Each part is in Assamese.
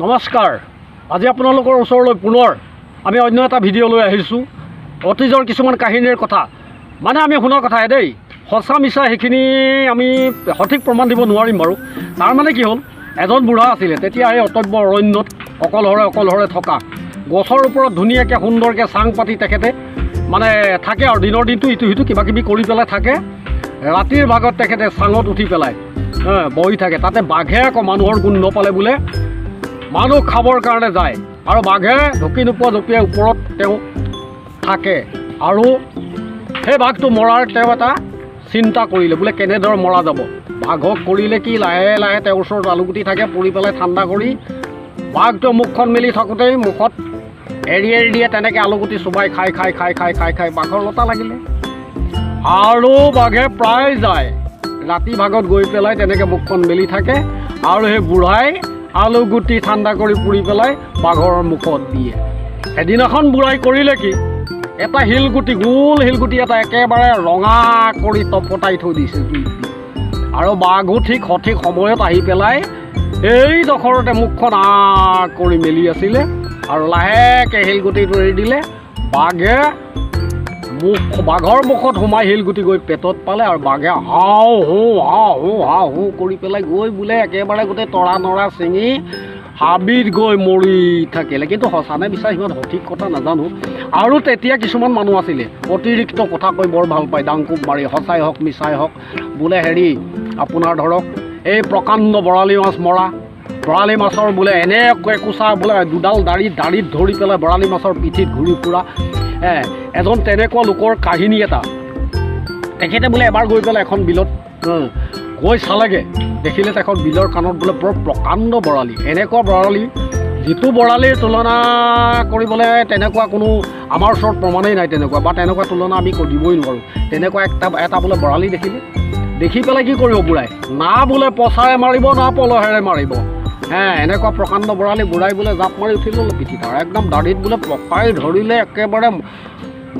নমস্কাৰ। আজি আপোনালোকৰ ওচৰলৈ পুনৰ আমি অন্য এটা ভিডিঅ' লৈ আহিছোঁ। অতীজৰ কিছুমান কাহিনীৰ কথা, মানে আমি শুনা কথাহে দেই, সঁচা মিছা সেইখিনি আমি সঠিক প্ৰমাণ দিব নোৱাৰিম বাৰু। তাৰমানে কি হ'ল, এজন বুঢ়া আছিলে তেতিয়া এই অটব্য অৰণ্যত অকলহৰে থকা গছৰ ওপৰত ধুনীয়াকৈ সুন্দৰকৈ চাং পাতি তেখেতে মানে থাকে আৰু দিনৰ দিনটো ইটো সিটো কিবা কিবি কৰি পেলাই থাকে। ৰাতিৰ ভাগত তেখেতে চাঙত উঠি পেলাই বহি থাকে। তাতে বাঘে আকৌ মানুহৰ গোন্ধ পালে বোলে মানুহ খাবৰ কাৰণে যায়, আৰু বাঘে ঢুকি নোপোৱা জঁপিয়াই ওপৰত তেওঁ থাকে। আৰু সেই বাঘটো মৰাৰ তেওঁ এটা চিন্তা কৰিলে, বোলে কেনেদৰে মৰা যাব। বাঘক কৰিলে কি, লাহে লাহে তেওঁৰ ওচৰত আলুগুটি থাকে, পৰি পেলাই ঠাণ্ডা কৰি বাঘটো মুখখন মেলি থাকোঁতেই মুখত এৰি দিয়ে তেনেকৈ আলুগুটি চোবাই খাই বাঘৰ লতা লাগিলে। আৰু বাঘে প্ৰায় যায় ৰাতি ভাগত গৈ পেলাই তেনেকৈ মুখখন মেলি থাকে, আৰু সেই বুঢ়াই আলুগুটি ঠাণ্ডা কৰি পুৰি পেলাই বাঘৰ মুখত দিয়ে। এদিনাখন বুঢ়াই কৰিলে কি, এটা শিলগুটি, গোল শিলগুটি এটা একেবাৰে ৰঙা কৰি তপতাই থৈ দিছে জুইত দি, আৰু বাঘো সঠিক সময়ত আহি পেলাই এইডোখৰতে মুখখন কৰি মেলি আছিলে, আৰু লাহেকৈ শিলগুটিটো এৰি দিলে। বাঘৰ মুখত সোমাই শিলগুটি গৈ পেটত পালে, আৰু বাঘে হাও হো কৰি পেলাই গৈ বোলে একেবাৰে গোটেই তৰা নৰা ছিঙি হাবিত গৈ মৰি থাকিলে। কিন্তু সঁচানে মিছা সিমান সঠিক কথা নাজানো। আৰু তেতিয়া কিছুমান মানুহ আছিলে অতিৰিক্ত কথা কৈ বৰ ভাল পায়, ডাংকুপ মাৰি, সঁচাই হওক মিছাই হওক। বোলে আপোনাৰ ধৰক এই প্ৰকাণ্ড বৰালি মাছ মৰা, বৰালি মাছৰ বোলে এনেকৈ একোচা বোলে দুডাল দাড়িত ধৰি পেলাই বৰালি মাছৰ পিঠিত ঘূৰি ফুৰা এজন তেনেকুৱা লোকৰ কাহিনী এটা। তেখেতে বোলে এবাৰ গৈ পেলাই এখন বিলত গৈ চালেগৈ, দেখিলে এখন বিলৰ কাণত বোলে বৰ প্ৰকাণ্ড বৰালি। এনেকুৱা বৰালি যিটো বৰালিৰ তুলনা কৰিবলৈ তেনেকুৱা কোনো আমাৰ ওচৰত প্ৰমাণেই নাই তেনেকুৱা, বা তেনেকুৱা তুলনা আমি দিবই নোৱাৰোঁ। তেনেকুৱা এটা বোলে বৰালি দেখিলে। দেখি পেলাই কি কৰিব বুঢ়াই, না বোলে পচাৰে মাৰিব না পলহেৰে মাৰিব, এনেকুৱা প্ৰকাণ্ড বৰালি। বুঢ়াই বোলে জাপ মাৰি উঠি ল'লে পিঠিত, আৰু একদম দাড়িত বোলে পকাই ধৰিলে, একেবাৰে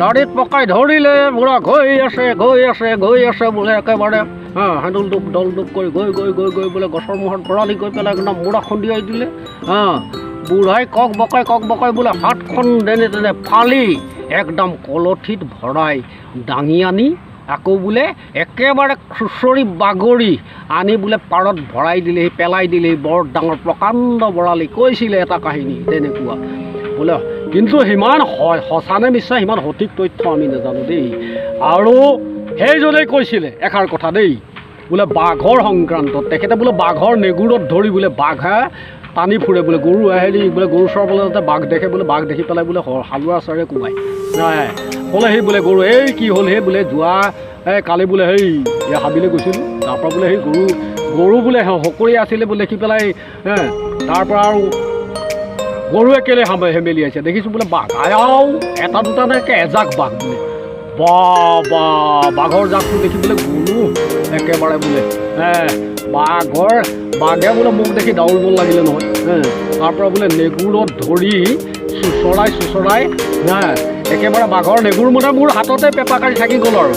দাড়িত পকাই ধৰিলে। বুঢ়া গৈ আছে বোলে একেবাৰে হেণ্ডল ডুব কৰি গৈ বোলে গছৰ মুখত বৰালি গৈ পেলাই একদম মূৰা খুন্দিয়াই দিলে। বুঢ়াই কক বকাই বোলে হাতখন তেনে ফালি একদম কলঠিত ভৰাই দাঙি আনি আকৌ বোলে একেবাৰে খুচৰি বাগৰি আনি বোলে পাৰত ভৰাই দিলেহি, পেলাই দিলেহি। বৰ ডাঙৰ প্ৰকাণ্ড বৰালি। কৈছিলে এটা কাহিনী তেনেকুৱা বোলে, কিন্তু সিমান সঁচানে মিছা সিমান সঠিক তথ্য আমি নাজানো দেই। আৰু সেইজনেই কৈছিলে এষাৰ কথা দেই, বোলে বাঘৰ সংক্ৰান্তত। তেখেতে বোলে বাঘৰ নেগুৰত ধৰি বোলে বাঘে টানি ফুৰে বোলে, গৰু বোলে গৰু চৰাবলৈ যাতে বাঘ দেখে, বোলে বাঘ দেখি পেলাই বোলে হালোৱা চাৰে কোবাই ক'লে, সেই বোলে গৰু কি হ'ল, সেই বোলে যোৱা কালি বোলে হাবিলৈ গৈছিলোঁ, তাৰপৰা বোলে সেই গৰু বোলে সকৰি আছিলে বোলে, দেখি পেলাই তাৰপৰা আৰু গৰুৱে কেলে হেমেলি আছে দেখিছোঁ বোলে বাঘ এটা দুটা নাইকে এজাক বাঘ বোলে। বাঘৰ জাকটো দেখি বোলে গৰু একেবাৰে বোলে বাঘে বোলে মোক দেখি দাউৰিব লাগিলে নহয়। তাৰপৰা বোলে নেগুৰত ধৰি চুচৰাই একেবাৰে বাঘৰ নেগুৰ মানে মোৰ হাততে পেপাকাৰি থাকি গ'ল। আৰু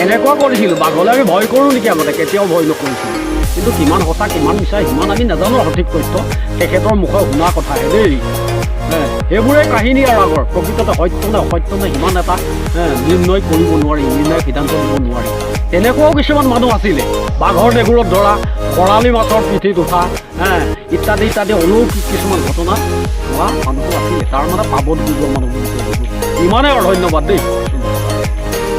এনেকুৱা কৰিছিলোঁ। বাঘলৈ আমি ভয় কৰোঁ নেকি? আগতে কেতিয়াও ভয় নকৰিছিলোঁ। কিন্তু কিমান সঁচা কিমান মিছা সিমান আমি নাজানো সঠিক তথ্য, তেখেতৰ মুখত শুনা কথাহে দেই। সেইবোৰে কাহিনী আৰু আগৰ। প্ৰকৃততে সত্য নে অসত্য নে সিমান এটা নিৰ্ণয় কৰিব নোৱাৰি, সিদ্ধান্ত ল'ব নোৱাৰি। তেনেকুৱাও কিছুমান মানুহ আছিলে, বাঘৰ নেগুৰত ধৰা, বৰালি মাছৰ পিঠিত উঠা ইত্যাদি অলৌকিক কিছুমান ঘটনা হোৱা মানুহো আছিলে। তাৰ মানে পাবত বুজোৱা মানুহ বুলি কৈছোঁ। ইমানেই আৰু ধন্যবাদ দেই।